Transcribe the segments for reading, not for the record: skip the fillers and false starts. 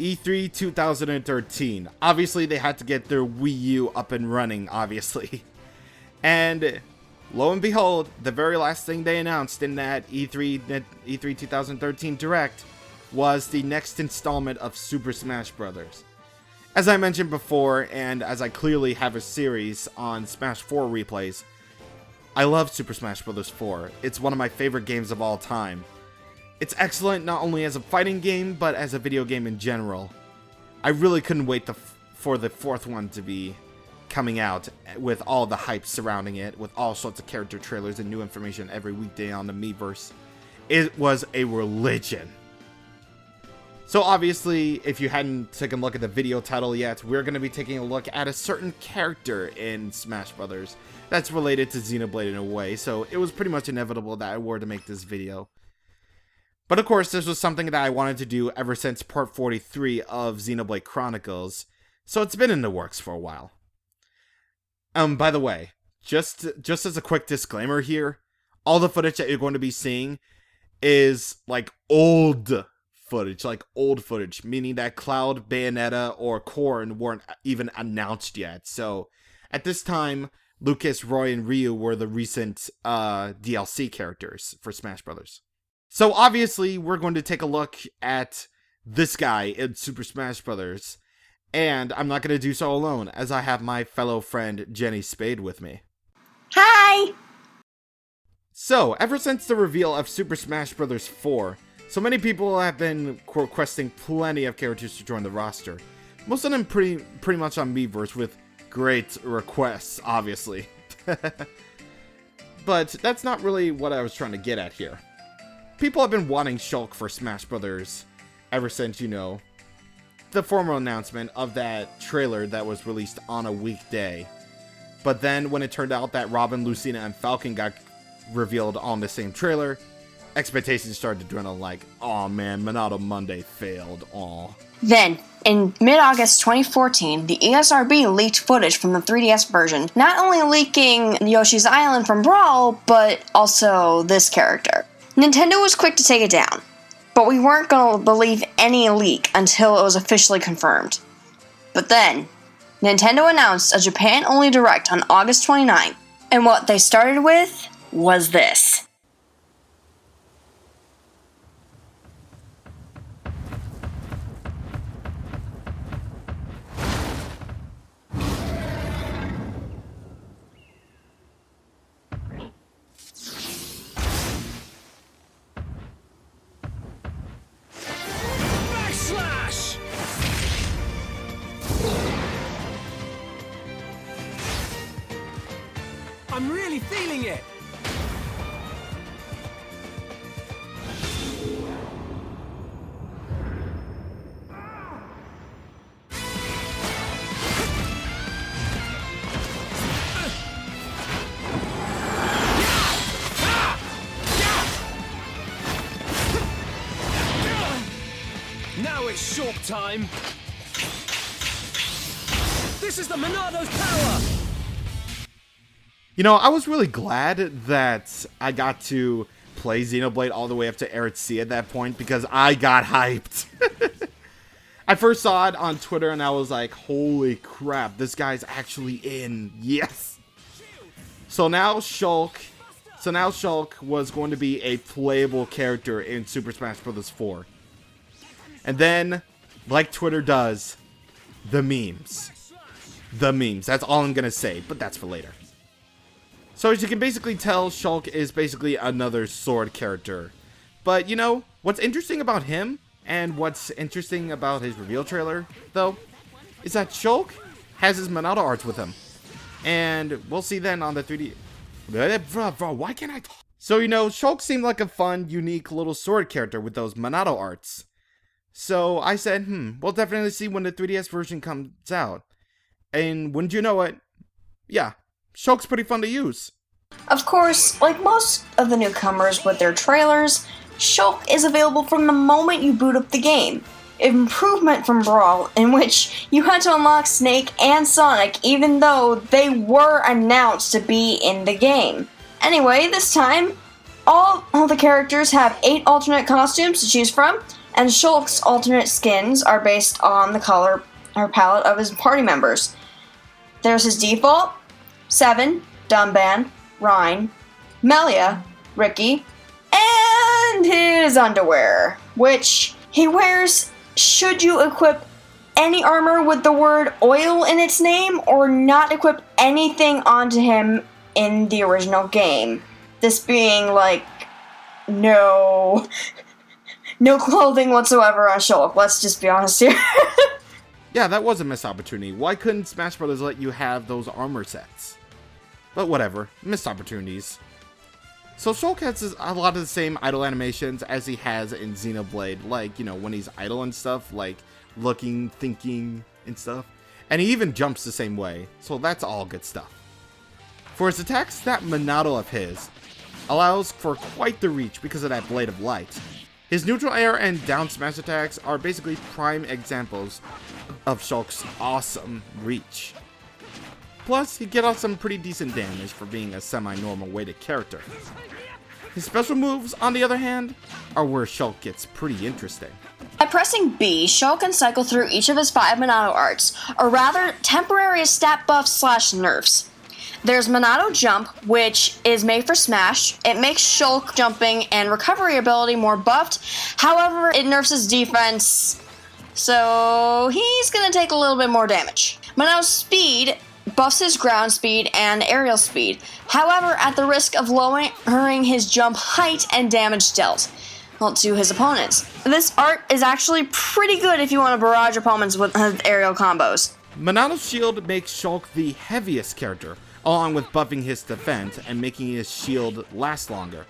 E3 2013. Obviously, they had to get their Wii U up and running, obviously. And lo and behold, the very last thing they announced in that E3 2013 Direct was the next installment of Super Smash Bros. As I mentioned before, and as I clearly have a series on Smash 4 replays, I love Super Smash Bros. 4. It's one of my favorite games of all time. It's excellent not only as a fighting game, but as a video game in general. I really couldn't wait for the fourth one to be coming out, with all the hype surrounding it, with all sorts of character trailers and new information every weekday on the Miiverse. It was a religion. So obviously, if you hadn't taken a look at the video title yet, we're going to be taking a look at a certain character in Smash Bros. That's related to Xenoblade in a way, so it was pretty much inevitable that I were to make this video. But of course, this was something that I wanted to do ever since part 43 of Xenoblade Chronicles, so it's been in the works for a while. By the way, just as a quick disclaimer here, all the footage that you're going to be seeing is like old footage, meaning that Cloud, Bayonetta, or Corrin weren't even announced yet. So at this time, Lucas, Roy, and Ryu were the recent DLC characters for Smash Bros. So obviously, we're going to take a look at this guy in Super Smash Bros. And I'm not going to do so alone, as I have my fellow friend Jenny Spade with me. Hi! So, ever since the reveal of Super Smash Bros. 4, so many people have been requesting plenty of characters to join the roster. Most of them pretty much on Miiverse, with great requests, obviously. But that's not really what I was trying to get at here. People have been wanting Shulk for Smash Bros. Ever since, the formal announcement of that trailer that was released on a weekday. But then when it turned out that Robin, Lucina, and Falcon got revealed on the same trailer, expectations started to dwindle like, aw man, Monado Monday failed, aw. Then, in mid-August 2014, the ESRB leaked footage from the 3DS version, not only leaking Yoshi's Island from Brawl, but also this character. Nintendo was quick to take it down, but we weren't going to believe any leak until it was officially confirmed. But then, Nintendo announced a Japan-only Direct on August 29th, and what they started with was this. I'm really feeling it! Now it's Shulk time! This is the Monado's power! I was really glad that I got to play Xenoblade all the way up to Eretz at that point, because I got hyped. I first saw it on Twitter and I was like, holy crap, this guy's actually in. Yes. So now Shulk was going to be a playable character in Super Smash Bros. 4. And then, like Twitter does, the memes. The memes. That's all I'm going to say, but that's for later. So as you can basically tell, Shulk is basically another sword character. But, what's interesting about him, and what's interesting about his reveal trailer, though, is that Shulk has his Monado arts with him. And we'll see then on the 3D... Bro, why can't I talk? So, Shulk seemed like a fun, unique little sword character with those Monado arts. So I said, we'll definitely see when the 3DS version comes out. And wouldn't you know it, yeah, Shulk's pretty fun to use. Of course, like most of the newcomers with their trailers, Shulk is available from the moment you boot up the game. Improvement from Brawl, in which you had to unlock Snake and Sonic even though they were announced to be in the game. Anyway, this time, all the characters have 8 alternate costumes to choose from, and Shulk's alternate skins are based on the color or palette of his party members. There's his default, Seven, Dumban, Rhine, Melia, Ricky, and his underwear, which he wears should you equip any armor with the word oil in its name or not equip anything onto him in the original game. This being like no clothing whatsoever on Shulk. Let's just be honest here. Yeah, that was a missed opportunity. Why couldn't Smash Bros. Let you have those armor sets? But whatever, missed opportunities. So Shulk has a lot of the same idle animations as he has in Xenoblade, like, you know, when he's idle and stuff, like looking, thinking, and stuff. And he even jumps the same way, so that's all good stuff. For his attacks, that Monado of his allows for quite the reach because of that Blade of Light. His neutral air and down smash attacks are basically prime examples of Shulk's awesome reach. Plus, he gets off some pretty decent damage for being a semi-normal weighted character. His special moves, on the other hand, are where Shulk gets pretty interesting. By pressing B, Shulk can cycle through each of his 5 Monado arts, or rather, temporary stat buffs / nerfs. There's Monado Jump, which is made for Smash. It makes Shulk jumping and recovery ability more buffed. However, it nerfs his defense, so he's gonna take a little bit more damage. Monado Speed buffs his ground speed and aerial speed, however, at the risk of lowering his jump height and damage dealt to his opponents. This art is actually pretty good if you want to barrage opponents with aerial combos. Monado's shield makes Shulk the heaviest character, along with buffing his defense and making his shield last longer.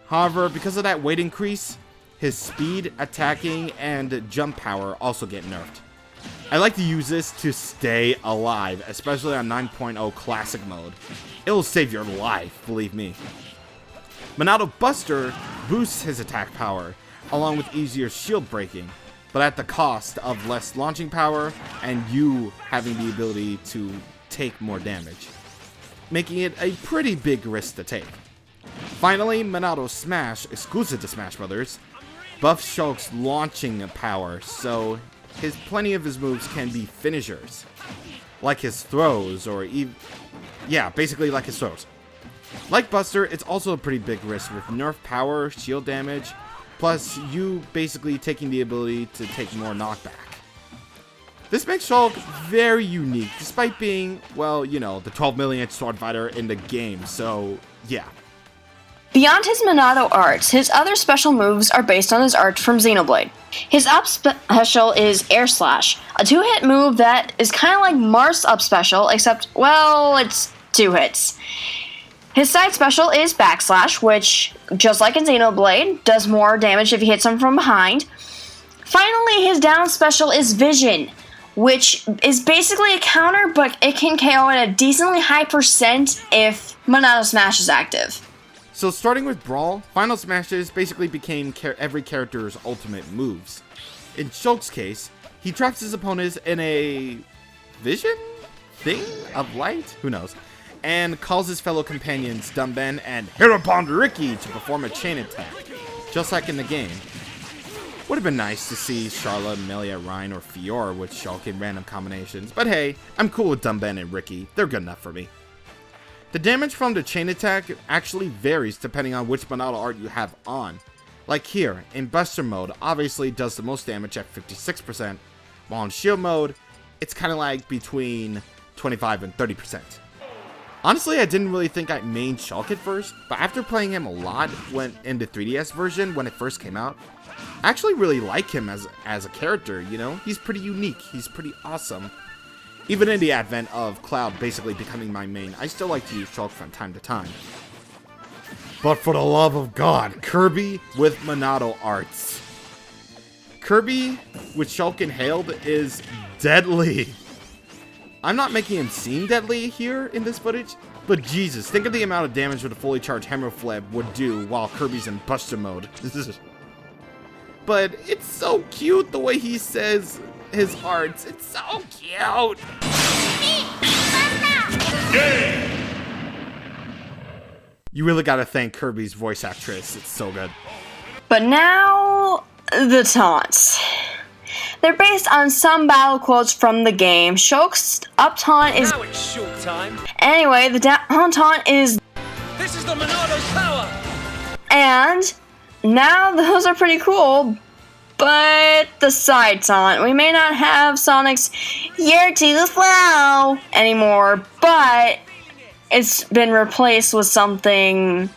However, because of that weight increase, his speed, attacking, and jump power also get nerfed. I like to use this to stay alive, especially on 9.0 Classic mode. It'll save your life, believe me. Monado Buster boosts his attack power, along with easier shield breaking, but at the cost of less launching power and you having the ability to take more damage, making it a pretty big risk to take. Finally, Monado Smash, exclusive to Smash Bros., buffs Shulk's launching power, so plenty of his moves can be finishers, like his throws, or basically like his throws. Like Buster, it's also a pretty big risk with nerf power, shield damage, plus you basically taking the ability to take more knockback. This makes Shulk very unique, despite being, well, you know, the 12 millionth sword fighter in the game, so yeah. Beyond his Monado arts, his other special moves are based on his art from Xenoblade. His up special is Air Slash, a 2-hit move that is kind of like Marth's up special, except, well, it's 2 hits. His side special is Backslash, which, just like in Xenoblade, does more damage if he hits him from behind. Finally, his down special is Vision, which is basically a counter, but it can KO at a decently high percent if Monado Smash is active. So starting with Brawl, Final Smashes basically became every character's ultimate moves. In Shulk's case, he traps his opponents in a vision thing of light? Who knows? And calls his fellow companions Dumban and Hereupon Ricky to perform a chain attack, just like in the game. Would have been nice to see Charlotte, Melia, Rhine, or Fiora with Shulk in random combinations, but hey, I'm cool with Dumban and Ricky, they're good enough for me. The damage from the chain attack actually varies depending on which Monado art you have on. Like here, in Buster mode, obviously does the most damage at 56%, while in Shield mode, it's kind of like between 25 and 30%. Honestly, I didn't really think I mained Shulk at first, but after playing him a lot in the 3DS version when it first came out, I actually really like him as a character, you know? He's pretty unique, he's pretty awesome. Even in the advent of Cloud basically becoming my main, I still like to use Shulk from time to time. But for the love of God, Kirby with Monado arts. Kirby with Shulk inhaled is deadly. I'm not making him seem deadly here in this footage, but Jesus, think of the amount of damage that a fully charged Hammer Flip would do while Kirby's in Buster mode. But it's so cute the way he says his arts. It's so cute. You really gotta thank Kirby's voice actress. It's so good. But now, the taunts. They're based on some battle quotes from the game. Shulk's up taunt is... Now it's Shulk time. Anyway, the down taunt is... This is the Monado's power. And now those are pretty cool, but the side taunt, we may not have Sonic's "You're too slow" anymore, but it's been replaced with something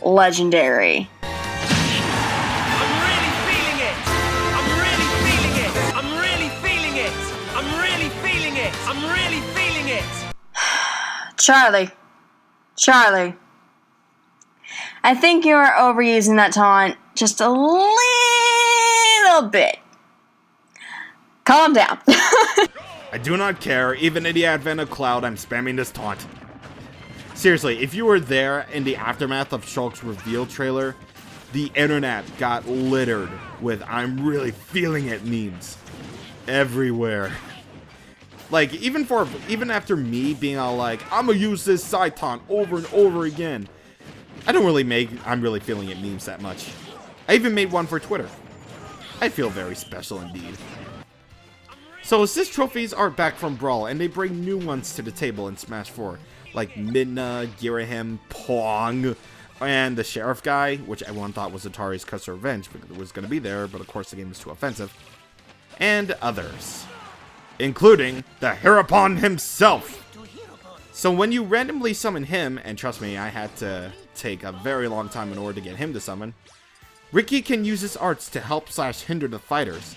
legendary. I'm really feeling it. I'm really feeling it. I'm really feeling it. I'm really feeling it. I'm really feeling it. Charlie. I think you are overusing that taunt just a little bit. Calm down. I do not care. Even in the advent of Cloud, I'm spamming this taunt. Seriously, if you were there in the aftermath of Shulk's reveal trailer, the internet got littered with "I'm really feeling it" memes everywhere. Like, even after me being all like, I'm gonna use this side taunt over and over again, I don't really make "I'm really feeling it" memes that much. I even made one for Twitter. I feel very special indeed. So assist trophies are back from Brawl, and they bring new ones to the table in Smash 4, like Midna, Girahim, Pong, and the Sheriff guy, which everyone thought was Atari's Custer Revenge, because it was going to be there, but of course the game was too offensive, and others, including the Hirapon himself. So when you randomly summon him, and trust me, I had to take a very long time in order to get him to summon, Ricky can use his arts to help / hinder the fighters.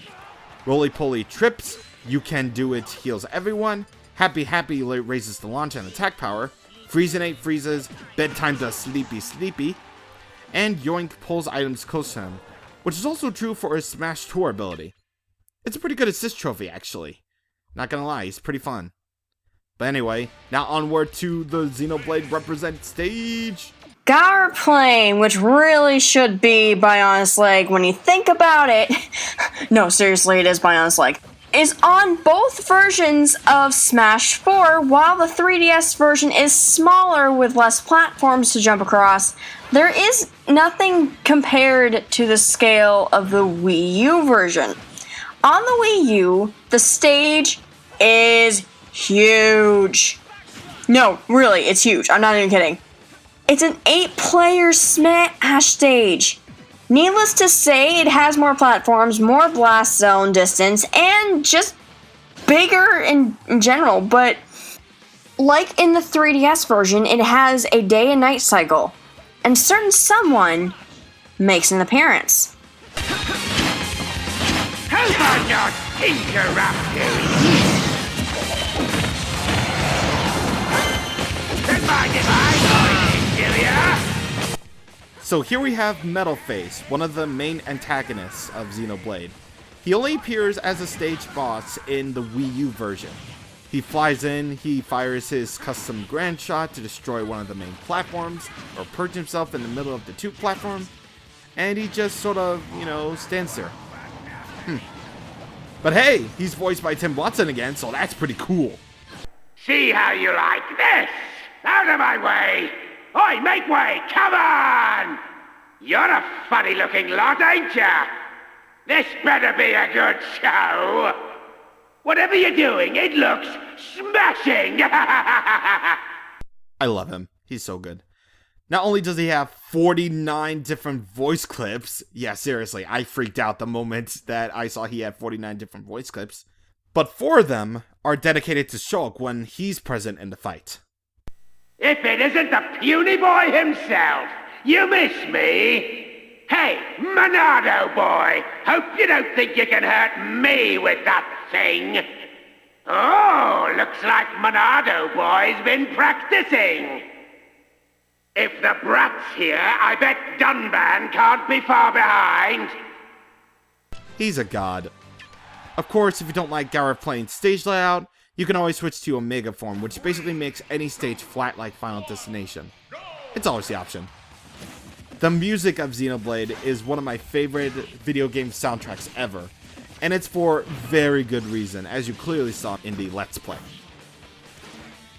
Roly-Poly trips, You Can Do It heals everyone, Happy Happy raises the launch and attack power, Freezinate freezes, Bedtime does Sleepy, and Yoink pulls items close to him, which is also true for his Smash Tour ability. It's a pretty good assist trophy, actually. Not gonna lie, he's pretty fun. But anyway, now onward to the Xenoblade Represent stage. Gower Plane, which really should be Bionis Leg when you think about it. No, seriously, it is Bionis Leg. Is on both versions of Smash 4, while the 3DS version is smaller with less platforms to jump across. There is nothing compared to the scale of the Wii U version. On the Wii U, the stage is huge. No, really, it's huge. I'm not even kidding. It's an 8-player Smash stage. Needless to say, it has more platforms, more blast zone distance, and just bigger in general, but like in the 3DS version, it has a day and night cycle, and certain someone makes an appearance. How about not interrupting? Don't mind if I go into ya? So here we have Metal Face, one of the main antagonists of Xenoblade. He only appears as a stage boss in the Wii U version. He flies in, he fires his custom Grand Shot to destroy one of the main platforms, or perch himself in the middle of the tube platform, and he just sort of, stands there. But hey, he's voiced by Tim Watson again, so that's pretty cool. See how you like this? Out of my way! Oi, make way! Come on! You're a funny-looking lot, ain't ya? This better be a good show. Whatever you're doing, it looks smashing! I love him. He's so good. Not only does he have 49 different voice clips, yeah, seriously, I freaked out the moment that I saw he had 49 different voice clips, but 4 of them are dedicated to Shulk when he's present in the fight. If it isn't the puny boy himself, you miss me? Hey, Monado boy, hope you don't think you can hurt me with that thing. Oh, looks like Monado boy's been practicing. If the brat's here, I bet Dunban can't be far behind. He's a god. Of course, if you don't like Gower Plane's stage layout, you can always switch to Omega Form, which basically makes any stage flat like Final Destination. It's always the option. The music of Xenoblade is one of my favorite video game soundtracks ever, and it's for very good reason, as you clearly saw in the Let's Play.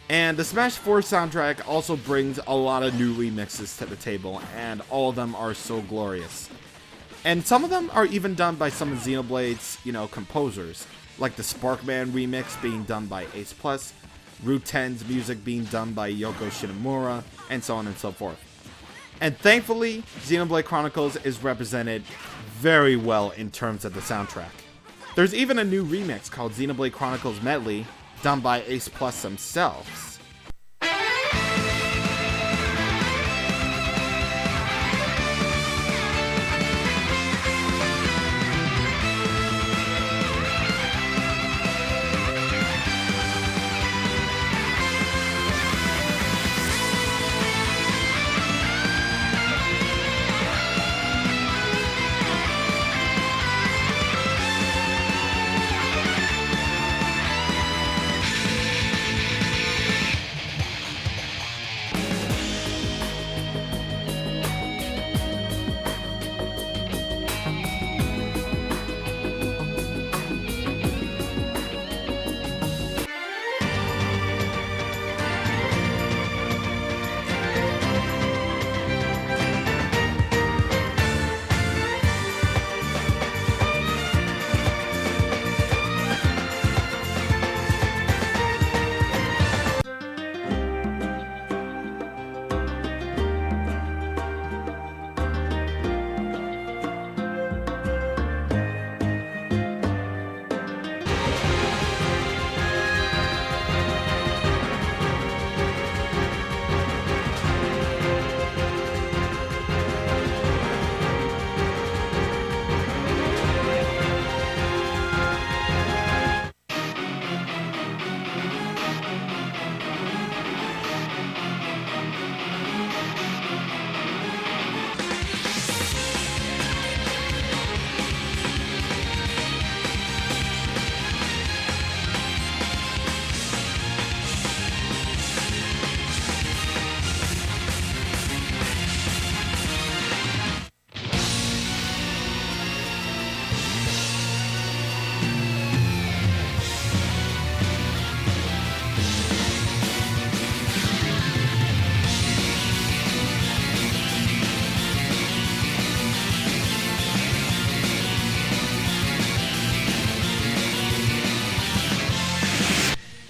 And the Smash 4 soundtrack also brings a lot of new remixes to the table, and all of them are so glorious. And some of them are even done by some of Xenoblade's, composers, like the Sparkman remix being done by Ace Plus, Route 10's music being done by Yoko Shinomura, and so on and so forth. And thankfully, Xenoblade Chronicles is represented very well in terms of the soundtrack. There's even a new remix called Xenoblade Chronicles Medley, done by Ace Plus themselves.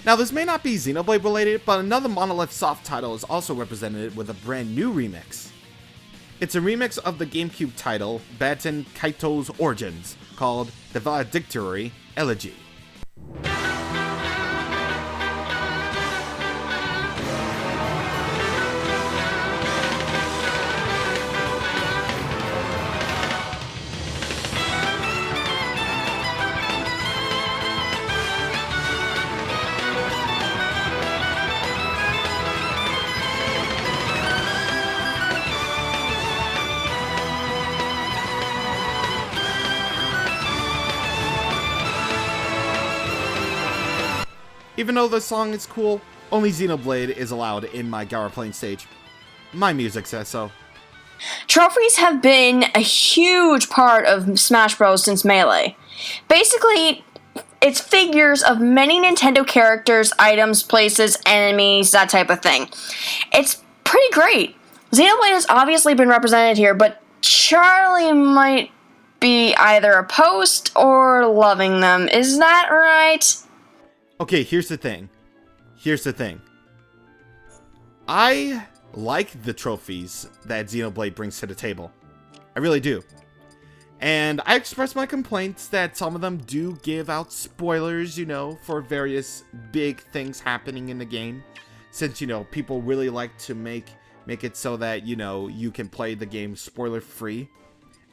Now, this may not be Xenoblade related, but another Monolith Soft title is also represented with a brand new remix. It's a remix of the GameCube title, Baten Kaito's Origins, called The Valedictory Elegy. Even though the song is cool, only Xenoblade is allowed in my Gaara playing stage. My music says so. Trophies have been a huge part of Smash Bros. Since Melee. Basically, it's figures of many Nintendo characters, items, places, enemies, that type of thing. It's pretty great. Xenoblade has obviously been represented here, but Charlie might be either opposed or loving them. Is that right? Okay, here's the thing. I like the trophies that Xenoblade brings to the table. I really do. And I expressed my complaints that some of them do give out spoilers, for various big things happening in the game. Since, people really like to make it so that, you can play the game spoiler-free.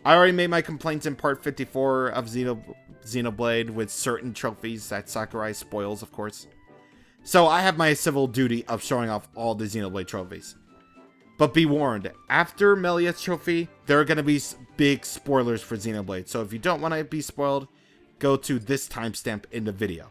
I already made my complaints in part 54 of Xenoblade with certain trophies that Sakurai spoils, of course. So I have my civil duty of showing off all the Xenoblade trophies. But be warned, after Melia's trophy, there are going to be big spoilers for Xenoblade. So if you don't want to be spoiled, go to this timestamp in the video.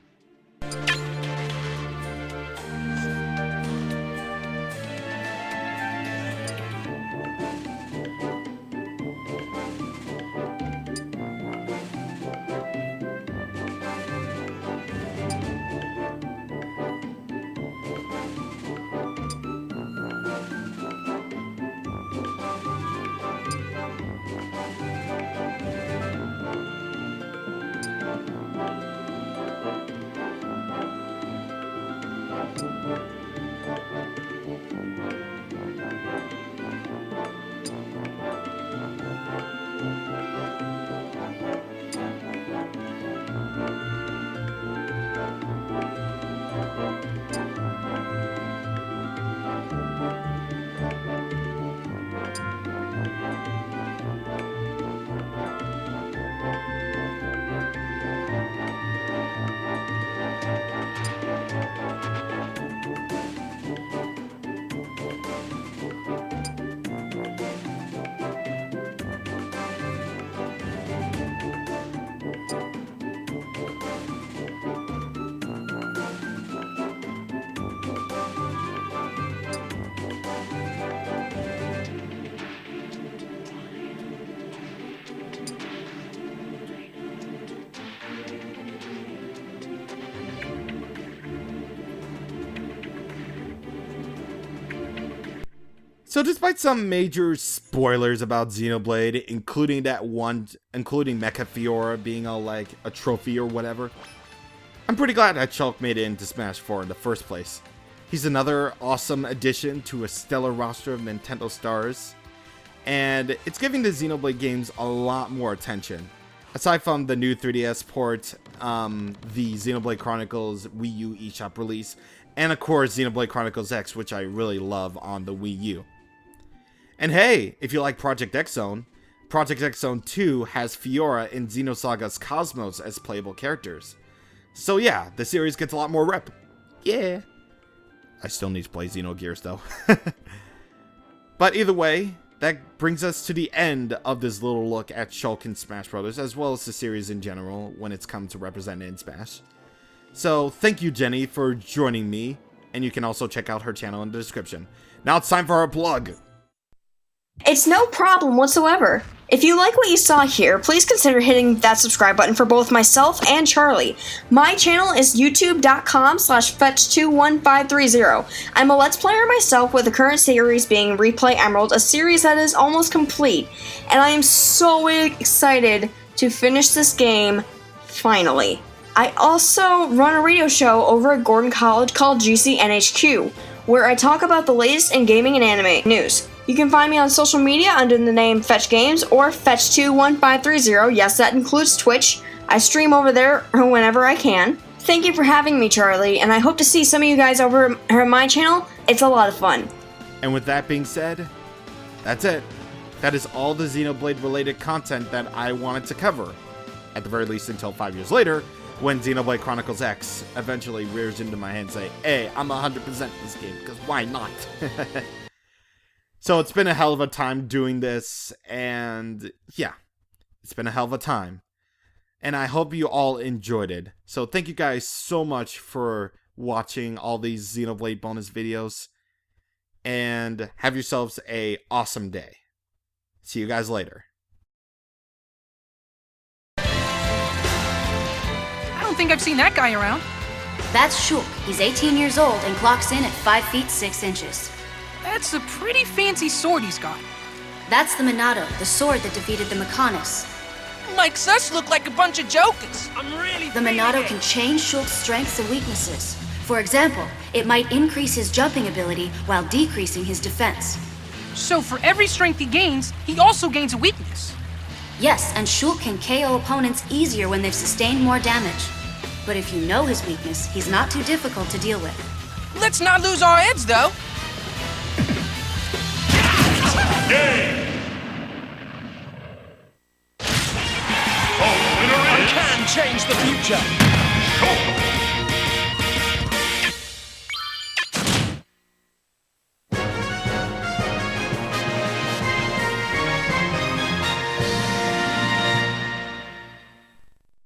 So despite some major spoilers about Xenoblade, including Mecha Fiora being like a trophy or whatever, I'm pretty glad that Shulk made it into Smash 4 in the first place. He's another awesome addition to a stellar roster of Nintendo stars, and it's giving the Xenoblade games a lot more attention. Aside from the new 3DS port, the Xenoblade Chronicles Wii U eShop release, and of course Xenoblade Chronicles X, which I really love on the Wii U. And hey, if you like Project X Zone 2 has Fiora and Xenosaga's Cosmos as playable characters. So yeah, the series gets a lot more rep. Yeah. I still need to play Xenogears though. But either way, that brings us to the end of this little look at Shulk in Smash Bros. As well as the series in general when it's come to represent it in Smash. So thank you, Jenny, for joining me, and you can also check out her channel in the description. Now it's time for our plug. It's no problem whatsoever. If you like what you saw here, please consider hitting that subscribe button for both myself and Charlie. My channel is youtube.com/fetch21530. I'm a Let's Player myself, with the current series being Replay Emerald, a series that is almost complete. And I am so excited to finish this game, finally. I also run a radio show over at Gordon College called GCNHQ, where I talk about the latest in gaming and anime news. You can find me on social media under the name Fetch Games or Fetch21530. Yes, that includes Twitch. I stream over there whenever I can. Thank you for having me, Charlie, and I hope to see some of you guys over at my channel. It's a lot of fun. And with that being said, that's it. That is all the Xenoblade related content that I wanted to cover. At the very least until 5 years later, when Xenoblade Chronicles X eventually rears into my head and say, hey, I'm 100% this game, because why not? So it's been a hell of a time doing this, and yeah, it's been a hell of a time. And I hope you all enjoyed it. So thank you guys so much for watching all these Xenoblade bonus videos, and have yourselves a awesome day. See you guys later. I don't think I've seen that guy around. That's Shulk. He's 18 years old and clocks in at 5 feet 6 inches. That's a pretty fancy sword he's got. That's the Minato, the sword that defeated the Mechonis. Makes us look like a bunch of jokers. I'm really The feeling Minato it. can change Shulk's strengths and weaknesses. For example, it might increase his jumping ability while decreasing his defense. So for every strength he gains, he also gains a weakness. Yes, and Shulk can KO opponents easier when they've sustained more damage. But if you know his weakness, he's not too difficult to deal with. Let's not lose our heads, though. I can change the future.